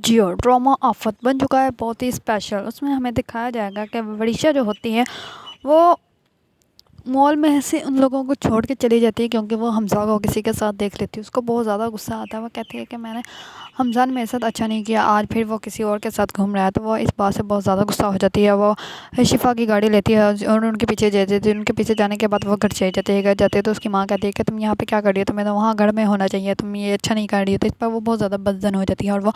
जियो drama आफत बन चुका है बहुत ही स्पेशल। उसमें हमें दिखाया जाएगा कि वरिशा जो होती है वो मॉल में से उन लोगों को छोड़ के चली जाती है क्योंकि वो हमज़ा को किसी के साथ देख लेती है। उसको बहुत ज़्यादा गुस्सा आता है। वो कहती है कि मैंने हमज़ा ने मेरे साथ अच्छा नहीं किया, आज फिर वो किसी और के साथ घूम रहा है। तो वो इस बात से बहुत ज़्यादा गुस्सा हो जाती है। वो शिफा की गाड़ी लेती है और उनके पीछे जा जाती है। उनके पीछे जाने के बाद वो घर चली जाती है। घर जाती है तो उसकी माँ कहती है कि तुम यहाँ पे क्या कर रही हो, तुम्हें तो वहाँ घर में होना चाहिए, तुम ये अच्छा नहीं कर रही हो। तो इस पर वो बहुत ज़्यादा बदजन हो जाती है और वो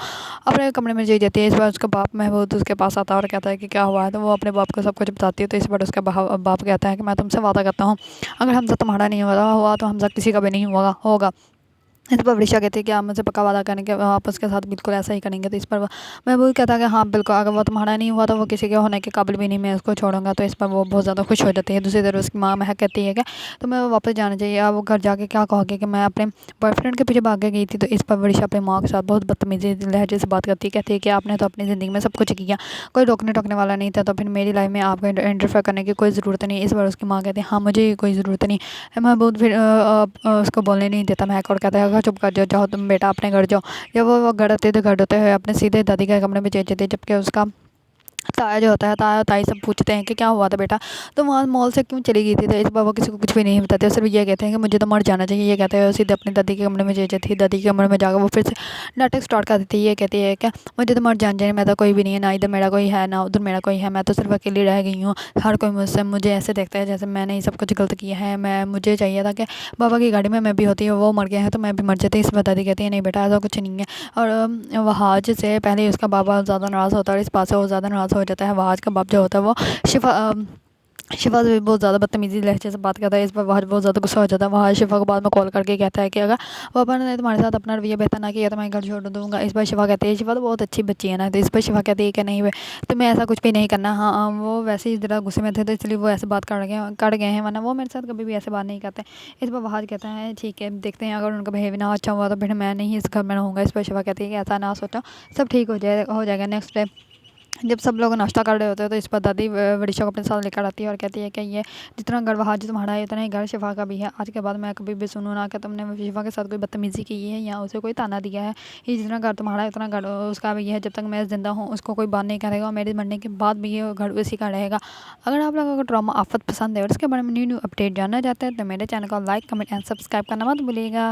अपने कमरे में चली जाती है। इस बार उसका बाप महबूद उसके पास आता है और कहता है कि क्या हुआ है। तो वो अपने बाप को सब कुछ बताती है। तो इस बार उसका बाप कहता है कि मैं तुमसे वादा करता हूँ, अगर हमज़ा तुम्हारा नहीं हुआ तो हमज़ा किसी का भी नहीं होगा। इस पर वृषा कहती है कि आप मुझसे पक्का वादा करें कि आप उसके साथ बिल्कुल ऐसा ही करेंगे। तो इस पर महबूब कहता है कि हाँ बिल्कुल, अगर वो तुम्हारा नहीं हुआ तो वो किसी के होने के काबिल भी नहीं, मैं उसको छोड़ूंगा। तो इस पर वो बहुत ज़्यादा खुश हो जाती है। दूसरी तरफ उसकी माँ महक कहती है कि तुम्हें वो वापस जाना चाहिए, अब वो घर जाके क्या कहोगे कि मैं अपने बॉयफ्रेंड के पीछे भाग के गई थी। तो इस पर वृषा अपनी माँ के साथ बहुत बदतमीजी लहजे से बात करती है। कहती है कि आपने तो अपनी ज़िंदगी में सब कुछ किया, कोई रोकने टोकने वाला नहीं था, तो फिर मेरी लाइफ में आपको इंटरफेयर करने की कोई ज़रूरत नहीं। इस बार उसकी माँ कहती है हाँ मुझे कोई ज़रूरत नहीं है। महबूब फिर उसको बोलने नहीं देता महक और कहता है अगर चुप कर जाओ तुम बेटा अपने घर जाओ। जब वो घर आते थे घर होते हुए अपने सीधे दादी के कमरे में चले जाते, जबकि उसका ताया जो होता है, ताया ताई सब पूछते हैं कि क्या हुआ था बेटा, तो वहाँ मॉल से क्यों चली गई थी। तो इस बार वो किसी को कुछ भी नहीं बताते, सिर्फ ये कहते हैं कि मुझे तो मर जाना चाहिए। ये कहते हैं सीधे अपनी दादी के कमरे में चली जाती है। दादी के कमरे में जाकर वो फिर से नाटक स्टार्ट कर देती है। ये कहती है कि मुझे तो मर जाना चाहिए, मैं तो कोई भी नहीं है, ना इधर मेरा कोई है ना उधर मेरा कोई है, मैं तो सिर्फ अकेली रह गई हूँ। हर कोई मुझे ऐसे देखता है जैसे मैंने ही सब कुछ गलत किया है। मुझे चाहिए था कि बाबा की गाड़ी में मैं भी होती, वो मर गया है तो मैं भी मर जाती। इस पर दादी कहती है नहीं बेटा ऐसा कुछ नहीं है। और वहाज से पहले ही उसका बाबा ज़्यादा नाराज़ होता है और इस बात से वो ज़्यादा नाराज़ हो जाता है। वहाज का बाप जो होता है वो शिफा शिफा से भी बहुत ज़्यादा बदतमीजी लहजे से बात करता है। इस पर वहाज बहुत ज़्यादा गुस्सा हो जाता है। वहाज शिफा को बाद में कॉल करके कहता है कि अगर पापा ने तुम्हारे साथ अपना रवैया बेहतर ना किया तो मैं घर छोड़ दूंगा। इस पर शिफा कहती है, शिफा तो बहुत अच्छी बच्ची है ना। तो इस पर शिफा कहती है कि नहीं तुम्हें ऐसा कुछ भी नहीं करना। हाँ वो वैसे ही ज़रा गुस्से में थे तो इसलिए वो ऐसे बात कर गए हैं, वरना वो मेरे साथ कभी भी ऐसे बात नहीं करते। इस पर वहाज कहता है ठीक है देखते हैं, अगर उनका बिहेवियर ना अच्छा हुआ तो फिर मैं नहीं इस घर में रहूँगा। इस पर शिफा कहती है कि ऐसा ना सोचो, सब ठीक हो जाएगा। नेक्स्ट डे जब सब लोग नाश्ता कर रहे होते हैं तो इस पर दादी वरिशा को अपने साथ लेकर आती है और कहती है कि ये जितना घर वहाज तुम्हारा है उतना ही घर शिफा का भी है। आज के बाद मैं कभी भी सुनूँ ना कि तुमने शिफा के साथ कोई बदतमीजी की है या उसे कोई ताना दिया है। ये जितना घर तुम्हारा है उतना घर उसका भी है। जब तक मैं जिंदा हूँ उसको कोई बात नहीं करेगा और मेरे मरने के बाद भी ये घर उसी का रहेगा। अगर आप लोगों को ड्रामा आफत पसंद है और इसके बारे में न्यू अपडेट जानना चाहते हैं तो मेरे चैनल को लाइक कमेंट एंड सब्सक्राइब करना मत भूलिएगा।